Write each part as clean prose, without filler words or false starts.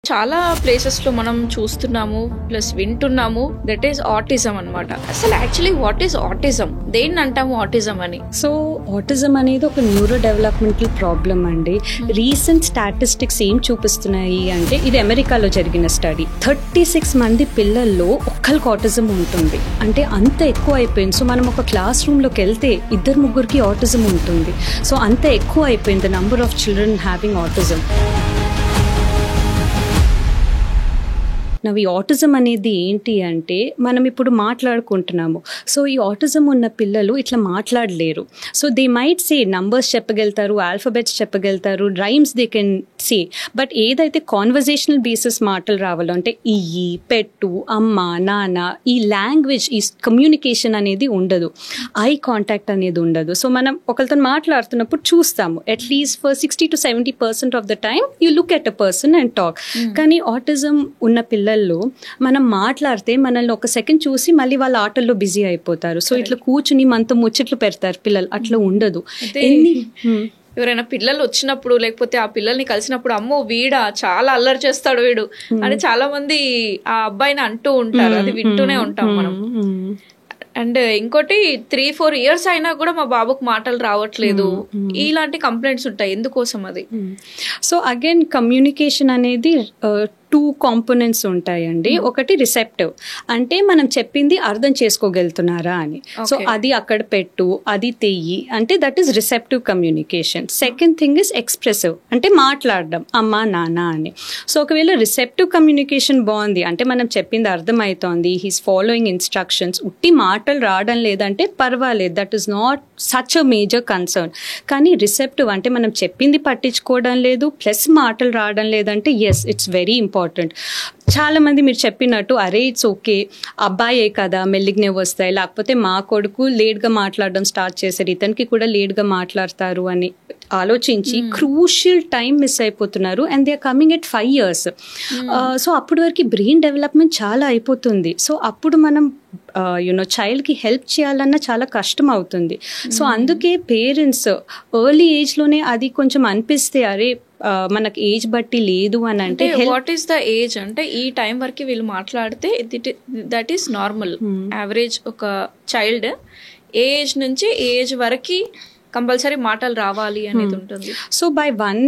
చాలా ప్లేసెస్లో మనం చూస్తున్నాము ప్లస్ వింటున్నాము దట్ ఈస్ ఆటిజం అనమాట. అసలు యాక్చువల్లీ వాట్ ఈస్ ఆటిజం, దేన్ని అంటాము ఆటిజం అని? సో ఆటిజం అనేది ఒక న్యూరో డెవలప్మెంటల్ ప్రాబ్లం అండి. రీసెంట్ స్టాటిస్టిక్స్ ఏం చూపిస్తున్నాయి అంటే, ఇది అమెరికాలో జరిగిన స్టడీ. 36 మంది పిల్లల్లో ఒక్కరికి ఆటిజం ఉంటుంది. అంటే అంత ఎక్కువ అయిపోయింది. సో మనం ఒక క్లాస్ రూమ్లోకి వెళ్తే 2-3కి ఆటిజం ఉంటుంది. సో అంత ఎక్కువ అయిపోయింది the number of children having autism. ఈ ఆటిజం అనేది ఏంటి అంటే, మనం ఇప్పుడు మాట్లాడుకుంటున్నాము. సో ఈ ఆటిజం ఉన్న పిల్లలు ఇట్లా మాట్లాడలేరు. So they might say numbers చెప్పగలుగుతారు, ఆల్ఫాబెట్స్ చెప్పగలుగుతారు, rhymes they can say. But ఏదైతే కాన్వర్జేషనల్ బేసిస్ మాటలు రావాలో అంటే ఇయ్యి, పెట్టు, అమ్మ, నాన్న, ఈ లాంగ్వేజ్, ఈ కమ్యూనికేషన్ అనేది ఉండదు. ఐ కాంటాక్ట్ అనేది ఉండదు. సో మనం ఒకరితో మాట్లాడుతున్నప్పుడు చూస్తాము, at least for 60-70% of the time you look at a person and talk. కానీ ఆటిజం ఉన్న పిల్లలు మనం మాట్లాడితే మనల్ని ఒక సెకండ్ చూసి మళ్ళీ వాళ్ళ ఆటల్లో బిజీ అయిపోతారు. సో ఇట్లా కూర్చుని మనతో ముచ్చట్లు పెడతారు పిల్లలు. అట్లా ఉండదు. ఎవరైనా పిల్లలు వచ్చినప్పుడు లేకపోతే ఆ పిల్లల్ని కలిసినప్పుడు, అమ్మో వీడా చాలా అల్లరి చేస్తాడు వీడు అని చాలా మంది ఆ అబ్బాయిని అంటూ ఉంటారు. అది వింటూనే ఉంటాం మనం. అండ్ ఇంకోటి 3-4 years అయినా కూడా మా బాబుకు మాటలు రావట్లేదు, ఇలాంటి కంప్లైంట్స్ ఉంటాయి. ఎందుకోసం అది? సో అగైన్ కమ్యూనికేషన్ అనేది 2 కాంపోనెంట్స్ ఉంటాయండి. ఒకటి రిసెప్టివ్, అంటే మనం చెప్పింది అర్థం చేసుకోగలుగుతున్నారా అని. సో అది అక్కడ పెట్టు, అది తెయ్యి అంటే that is receptive communication. Second thing is expressive, అంటే మాట్లాడడం అమ్మ నాన్న అని. సో ఒకవేళ రిసెప్టివ్ కమ్యూనికేషన్ బాగుంది అంటే మనం చెప్పింది అర్థమవుతోంది, హీస్ ఫాలోయింగ్ ఇన్స్ట్రక్షన్స్, ఉట్టి మాటలు రావడం లేదంటే పర్వాలేదు, that is not such a major concern. కానీ రిసెప్టివ్ అంటే మనం చెప్పింది పట్టించుకోవడం లేదు ప్లస్ మాటలు రావడం లేదంటే ఎస్, ఇట్స్ వెరీ ఇంపార్టెంట్. చాలా మంది మీరు చెప్పినట్టు అరే ఇట్స్ ఓకే, అబ్బాయే కదా మెల్లిగనే వస్తాయి, లేకపోతే మా కొడుకు లేట్గా మాట్లాడడం స్టార్ట్ చేశారు, ఇతనికి కూడా లేట్గా మాట్లాడతారు అని ఆలోచించి క్రూషియల్ టైం మిస్ అయిపోతున్నారు. And they are coming at 5 years. So అప్పటి వరకు బ్రెయిన్ డెవలప్మెంట్ చాలా అయిపోతుంది. సో అప్పుడు మనం చైల్డ్కి హెల్ప్ చేయాలన్నా చాలా కష్టం అవుతుంది. సో అందుకే పేరెంట్స్ ఎర్లీ ఏజ్లోనే అది కొంచెం అనిపిస్తే అరే మనకు ఏజ్ బట్టి లేదు అని అంటే, వాట్ ఈస్ ద ఏజ్ అంటే ఈ టైం వరకు వీళ్ళు మాట్లాడితే దట్ ఈస్ నార్మల్ యావరేజ్. ఒక చైల్డ్ ఏజ్ నుంచి ఏజ్ వరకు కంపల్సరీ మాటలు రావాలి అనేది ఉంటుంది. సో బై 1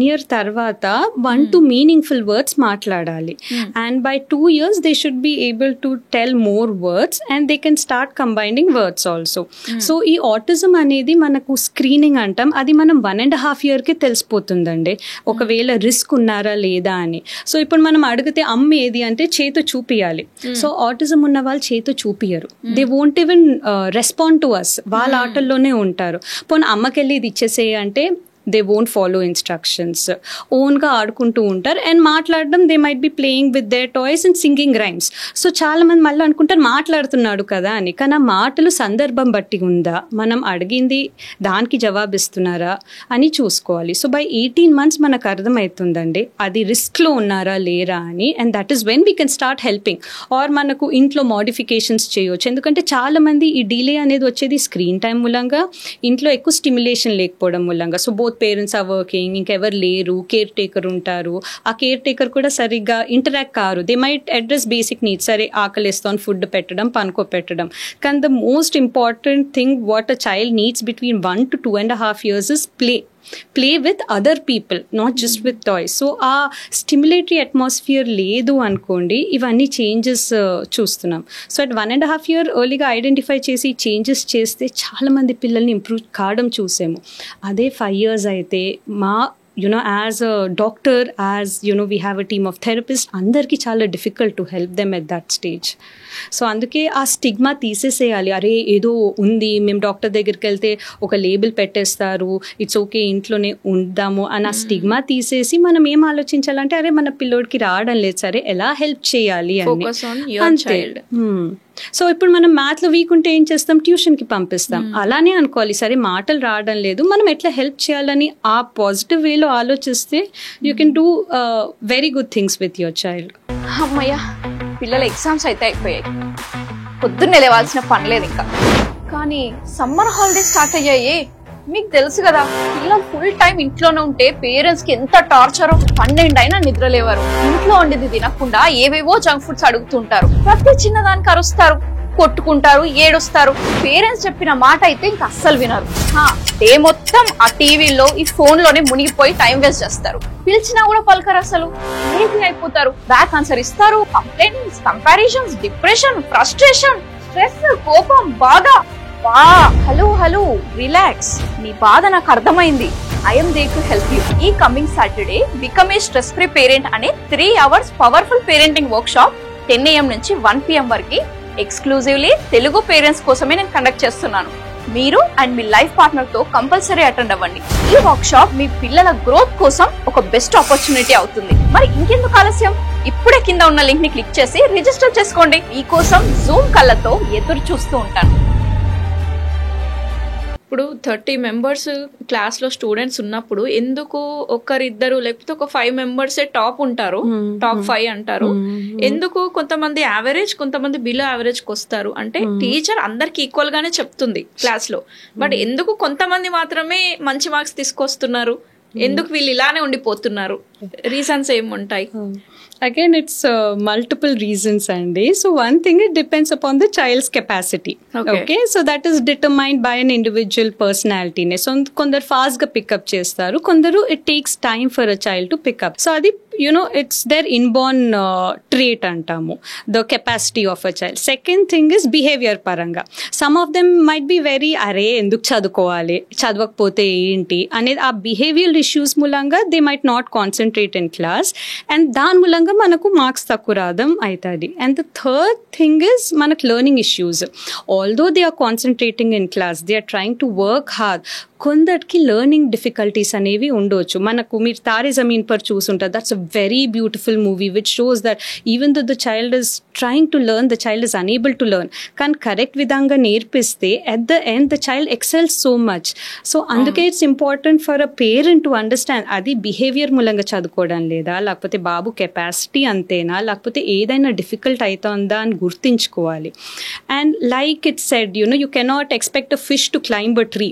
year తర్వాత 1-2 మీనింగ్ఫుల్ వర్డ్స్ మాట్లాడాలి. And by 2 years they should be able to tell more words and they can start combining words also. So ఈ ఆటిజం అనేది మనకు స్క్రీనింగ్ అంటాం, అది మనం 1.5 yearకి తెలిసిపోతుందండి ఒకవేళ రిస్క్ ఉన్నారా లేదా అని. సో ఇప్పుడు మనం అడిగితే అమ్మ ఏది అంటే చేతో చూపియాలి. సో ఆటిజం ఉన్న వాళ్ళు చేతో చూపియరు, they won't even respond to us, వాళ్ళ ఆటల్లోనే ఉంటారు. పోనీ అమ్మకెళ్ళి ఇది ఇచ్చేసే అంటే దే వోంట్ ఫాలో ఇన్స్ట్రక్షన్స్, ఓన్గా ఆడుకుంటూ ఉంటారు. అండ్ మాట్లాడడం they might be playing with their toys and singing rhymes. So చాలా మంది మళ్ళీ అనుకుంటారు మాట్లాడుతున్నాడు కదా అని, కానీ ఆ మాటలు సందర్భం బట్టి ఉందా, మనం అడిగింది దానికి జవాబిస్తున్నారా అని చూసుకోవాలి. సో బై 18 months మనకు అర్థమవుతుందండి అది రిస్క్లో ఉన్నారా లేరా అని. And that is when we can start helping. Or మనకు ఇంట్లో మోడిఫికేషన్స్ చేయవచ్చు. ఎందుకంటే చాలా మంది ఈ డిలే అనేది వచ్చేది స్క్రీన్ టైం మూలంగా, ఇంట్లో ఎక్కువ స్టిమ్యులేషన్ లేకపోవడం మూలంగా. So both parents are working, ఇంకెవరు లేరు, కేర్ టేకర్ ఉంటారు, ఆ కేర్ టేకర్ కూడా సరిగ్గా interact car. They might address basic needs, సరే ఆకలిస్తాను ఫుడ్ పెట్టడం, పనుకో పెట్టడం. కానీ the most important thing what a child needs between 1 to 2.5 years is play with other people, not just with toys. So ఆ stimulatory atmosphere లేదు అనుకోండి, ఇవన్నీ changes చూస్తున్నాం. So at 1.5 year ఎర్లీగా ఐడెంటిఫై చేసి చేంజెస్ చేస్తే చాలా మంది పిల్లల్ని ఇంప్రూవ్ కావడం చూసాము. అదే 5 years అయితే మా as a doctor, as we have a team of therapists, అందరికి చాలా difficult to help them at that stage. So అందుకే ఆ స్టిగ్మా తీసేసేయాలి. అరే ఏదో ఉంది, మేము డాక్టర్ దగ్గరికి వెళ్తే ఒక లేబుల్ పెట్టేస్తారు, ఇట్స్ ఓకే ఇంట్లోనే ఉందాము అని ఆ స్టిగ్మా తీసేసి మనం ఏం ఆలోచించాలంటే అరే మన పిల్లోడికి రావడం లేదు, సరే ఎలా హెల్ప్ చేయాలి అని. అంతే. సో ఇప్పుడు మనం మ్యాథ్లో వీక్ ఉంటే ఏం చేస్తాం, ట్యూషన్కి పంపిస్తాం. అలానే అనుకోవాలి, సరే మాటలు రావడం లేదు, మనం ఎట్లా హెల్ప్ చేయాలని ఆ పాజిటివ్ వేలో ఆలోచిస్తే you can do very good things with your child. అమ్మయ్య, పిల్లల ఎగ్జామ్స్ అయితే అయిపోయాయి, పొద్దున్నే లేవాల్సిన పని లేదు ఇంకా. కానీ సమ్మర్ హాలిడేస్ స్టార్ట్ అయ్యాయి, మీకు తెలుసు కదా, పిల్లలు ఫుల్ టైం ఇంట్లోనే ఉంటే పేరెంట్స్ కి ఎంత టార్చర్. 12 అయినా నిద్రలేవారు. ఇంట్లో వండేది తినకుండా ఏవేవో జంక్ ఫుడ్స్ అడుగుతుంటారు. ప్రతి చిన్నదానికి అరుస్తారు, కొట్టుకుంటారు, ఏడుస్తారు. పేరెంట్స్ చెప్పిన మాట అయితే ఇంకా అస్సలు వినరు. డే మొత్తం ఆ టీవీలో ఈ ఫోన్ లోనే మునిగిపోయి టైం వేస్ట్ చేస్తారు. పిలిచినా కూడా పలకరు, అసలు లేజీ అయిపోతారు. బ్యాక్ ఆన్సర్ ఇస్తారు. Complaints, comparisons, depression, frustration, stress, కోపం, బాధ. హలో రిలాక్స్, మీ బాధ నాకు అర్థమైంది. I'm there to help you. ఈ coming Saturday become a stress free parent అనే 3 hours powerful parenting workshop 10 AM నుంచి 1 PM వరకు ఎక్స్క్లూజివ్లీ తెలుగు పేరెంట్స్ కోసమే నేను కండక్ట్ చేస్తున్నాను. మీరు అండ్ మీ లైఫ్ పార్ట్నర్ తో కంపల్సరీ అటెండ్ అవ్వండి. ఈ వర్క్ షాప్ మీ పిల్లల గ్రోత్ కోసం ఒక బెస్ట్ ఆపర్చునిటీ అవుతుంది. మరి ఇంకెందుకు ఆలస్యం, ఇప్పుడే కింద ఉన్న లింక్ ని క్లిక్ చేసి రిజిస్టర్ చేసుకోండి. మీకోసం జూమ్ కళ్ళతో ఎదురు చూస్తూ ఉంటాను. ఇప్పుడు 30 members క్లాస్ లో స్టూడెంట్స్ ఉన్నప్పుడు ఎందుకు ఒకరిద్దరు లేకపోతే ఒక 5 members టాప్ ఉంటారు, టాప్ 5 అంటారు. ఎందుకు కొంతమంది యావరేజ్, కొంతమంది బిలో యావరేజ్ కి వస్తారు అంటే టీచర్ అందరికి ఈక్వల్ గానే చెప్తుంది క్లాస్ లో, బట్ ఎందుకు కొంతమంది మాత్రమే మంచి మార్క్స్ తీసుకొస్తున్నారు, ఎందుకు వీళ్ళు ఇలానే ఉండిపోతున్నారు, రీజన్స్ ఏముంటాయి? Again, it's multiple reasons, Andy. So one thing, it depends upon the child's capacity. Okay. So that is determined by an individual personality. So kondaru fast ga pick up chestaru, kondaru it takes time for a child to pick up. So adi, it's their inborn trait antamu, the capacity of a child. Second thing is behavior paranga. Some of them might be very enduku chadukovali, chadavakapothe enti anedi aa behavioral issues mulanga they might not concentrate in class, and dan mulanga మనకు marks తక్కువ రావడం అవుతుంది. And the third thing is మనకు learning issues. Although they are concentrating in class, they are trying to work hard, కొందరికి learning difficulties అనేవి ఉండవచ్చు. మనకు మీరు తారే జమీన్ పర్ చూసుంటారు. That's a very beautiful movie which shows that even though the child is trying to learn, the child is unable to learn. కానీ correct విధంగా నేర్పిస్తే at the end the child excels so much. So అందుకే it's important for a parent to understand అది behaviour మూలంగా చదువుకోవడం లేదా, లేకపోతే బాబు capacity అంతేనా, లేకపోతే ఏదైనా డిఫికల్ట్ అవుతుందా అని గుర్తించుకోవాలి. And like it said, you cannot expect a fish to climb a tree.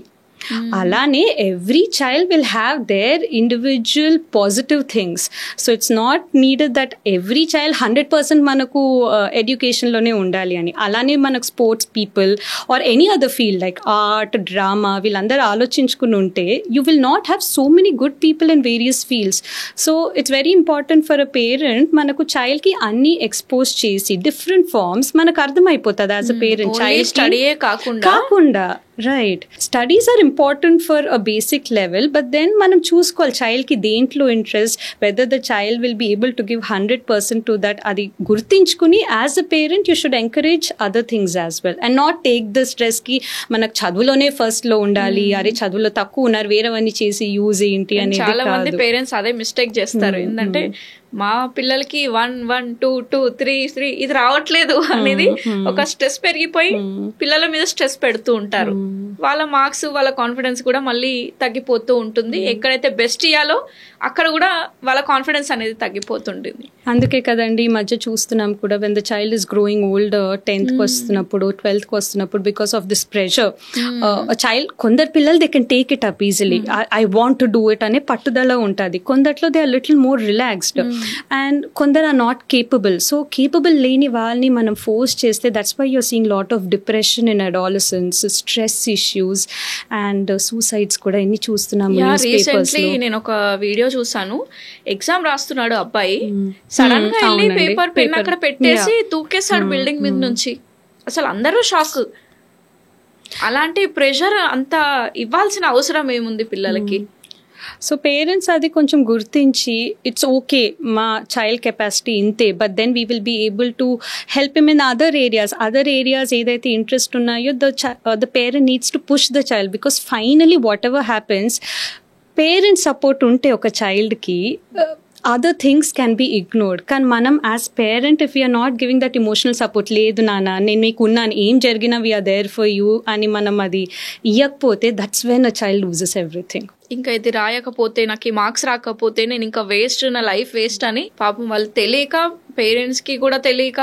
అలానే every child will have their individual positive things. So it's not needed that every child 100% మనకు ఎడ్యుకేషన్లోనే ఉండాలి అని. అలానే మనకు sports people or any other field like art, drama, వీళ్ళందరూ ఆలోచించుకుని ఉంటే you will not have so many good people in various fields. So it's very important for a parent మనకు చైల్డ్కి అన్ని ఎక్స్పోజ్ చేసి డిఫరెంట్ ఫార్మ్స్ మనకు అర్థమైపోతుంది యాజ్ అ పేరెంట్. చైల్డ్ స్టడీయే కాకుండా right, studies are important for a basic level, but then మనం చూసుకోవాలి చైల్డ్కి దేంట్లో interest, whether the child will be able to give 100% to that. అది గుర్తించుకుని as a parent you should encourage other things as well and not take the స్ట్రెస్కి మనకు చదువులోనే ఫస్ట్లో ఉండాలి, అరే చదువులో తక్కువ ఉన్నారు వేరేవన్నీ చేసి యూజ్ ఏంటి అనేది. చాలా మంది పేరెంట్స్ అదే మిస్టేక్ చేస్తారు. ఏంటంటే మా పిల్లలకి 1 1 2 2 3 3 ఇది రావట్లేదు అనేది ఒక స్ట్రెస్ పెరిగిపోయి పిల్లల మీద స్ట్రెస్ పెడుతూ ఉంటారు. వాళ్ళ మార్క్స్, వాళ్ళ కాన్ఫిడెన్స్ కూడా మళ్ళీ తగ్గిపోతూ ఉంటుంది. ఎక్కడైతే బెస్ట్ ఇయ్యాలో అక్కడ కూడా వాళ్ళ కాన్ఫిడెన్స్ అనేది తగ్గిపోతుంటుంది. అందుకే కదండి ఈ మధ్య చూస్తున్నాం కూడా, when the child is growing old, 10th వస్తున్నప్పుడు 12th వస్తున్నప్పుడు, because of this pressure child, కొందరు పిల్లలు they can take it up easily, I want to do it అనే పట్టుదల ఉంటుంది. కొందట్లో they are little more relaxed and కొందరు are not capable. So capable లేని వాళ్ళని మనం ఫోర్స్ చేస్తే that's why you're seeing lot of depression in adolescence, stress issues and suicides కూడా ఎన్ని చూస్తున్నాము. రీసెంట్లీ నేను ఒక వీడియో చూసాను, ఎగ్జామ్ రాస్తున్నాడు అబ్బాయి, సడన్ గా వెళ్ళి పేపర్ పెన్ అక్కడ పెట్టేసి తూకేశాడు బిల్డింగ్ మీద నుంచి. అసలు అందరూ షాక్. అలాంటి ప్రెషర్ అంత ఇవ్వాల్సిన అవసరం ఏముంది పిల్లలకి? సో పేరెంట్స్ అది కొంచెం గుర్తించి ఇట్స్ ఓకే మా చైల్డ్ కెపాసిటీ ఇంతే, but then we will be able to help him in other areas ఏదైతే ఇంట్రెస్ట్ ఉన్నాయో the parent needs to push the child, because finally whatever happens parent support ఉంటే ఒక చైల్డ్కి other things can be ignored. కానీ మనం as parent if you're not giving that emotional support, లేదు నాన్న నేను మీకు ఉన్నాను, ఏం జరిగినా వీఆర్ దేర్ ఫర్ యూ అని మనం అది ఇవ్వకపోతే that's when a child loses everything. ఇంకా ఇది రాయకపోతే, నాకు ఈ మార్క్స్ రాకపోతే నేను ఇంకా వేస్ట్, నా లైఫ్ వేస్ట్ అని పాపం వాళ్ళు తెలియక, పేరెంట్స్ కి కూడా తెలియక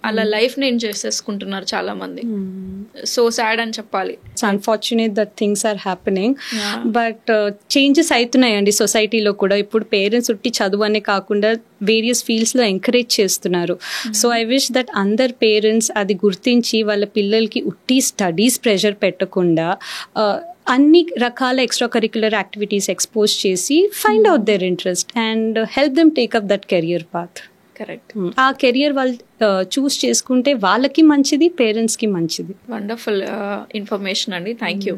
అలా లైఫ్ ని ఎంజాయ్ చేసుకుంటున్నారు చాలా మంది. సో సాడ్ అని చెప్పాలి. It's unfortunate that things are happening. But changes అవుతున్నాయండి సొసైటీలో కూడా. ఇప్పుడు పేరెంట్స్ ఉట్టి చదువు అనే కాకుండా వేరియస్ ఫీల్డ్స్లో ఎంకరేజ్ చేస్తున్నారు. సో ఐ విష్ దట్ అందరు పేరెంట్స్ అది గుర్తించి వాళ్ళ పిల్లలకి ఉట్టి స్టడీస్ ప్రెషర్ పెట్టకుండా అన్ని రకాల ఎక్స్ట్రా కరిక్యులర్ యాక్టివిటీస్ ఎక్స్పోజ్ చేసి find out their interest and help them take up that career path. Correct. ఆ కెరియర్ వాళ్ళు చూస్ చేసుకుంటే వాళ్ళకి మంచిది, పేరెంట్స్కి మంచిది. వండర్ఫుల్ ఇన్ఫర్మేషన్ అండి, థ్యాంక్ యూ.